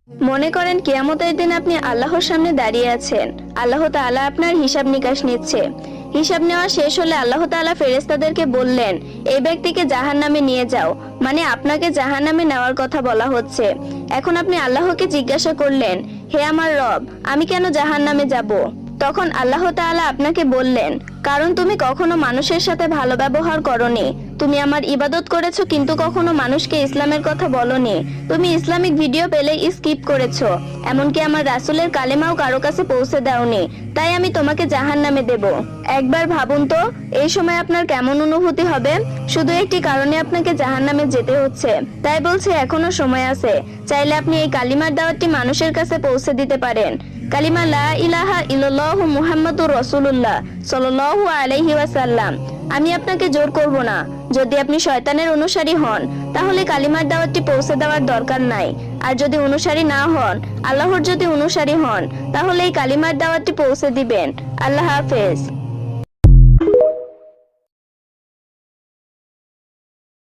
মনে করেন কিয়ামতের দিন আপনি আল্লাহর সামনে দাঁড়িয়ে আছেন, আল্লাহ তাআলা আপনার হিসাব নিকাশ নিচ্ছে। হিসাব নেওয়া শেষ হলে আল্লাহ তাআলা ফেরেশতাদেরকে বললেন, এই ব্যক্তিকে জাহান্নামে নিয়ে যাও, মানে আপনাকে জাহান্নামে নেওয়ার কথা বলা হচ্ছে। এখন আপনি আল্লাহকে জিজ্ঞাসা করলেন, হে আমার রব, আমি কেন জাহান্নামে যাব? তখন আল্লাহ তাআলা আপনাকে বললেন, কারণ তুমি কখনো মানুষের সাথে ভালো ব্যবহার করনি, তুমি আমার ইবাদত করেছো কিন্তু কখনো মানুষকে ইসলামের কথা বলনি, তুমি ইসলামিক ভিডিও পেলে স্কিপ করেছো, এমনকি আমার রাসূলের কালেমাও কারো কাছে পৌঁছে দাওনি, তাই আমি তোমাকে জাহান্নামে দেব। একবার ভাবুন তো, এই সময় আপনার কেমন অনুভূতি হবে? শুধু একটি কারণে আপনাকে জাহান্নামে যেতে হচ্ছে। তাই বলছে এখনো সময় আছে, চাইলে আপনি এই কালিমার দাওয়াতটি মানুষের কাছে পৌঁছে দিতে পারেন। কালিমা লা ইলাহা ইল্লাল্লাহু মুহাম্মাদুর রাসূলুল্লাহ সাল্লাল্লাহু আলাইহি ওয়াসাল্লাম। আমি আপনাকে জোর করব না। যদি আপনি শয়তানের অনুসারী হন, তাহলে কালিমার দাওয়াতটি পৌঁছে দেওয়ার দরকার নাই। আর যদি অনুসারী না হন, আল্লাহর যদি অনুসারী হন, তাহলে এই কালিমার দাওয়াতটি পৌঁছে দিবেন। আল্লাহ হাফেজ।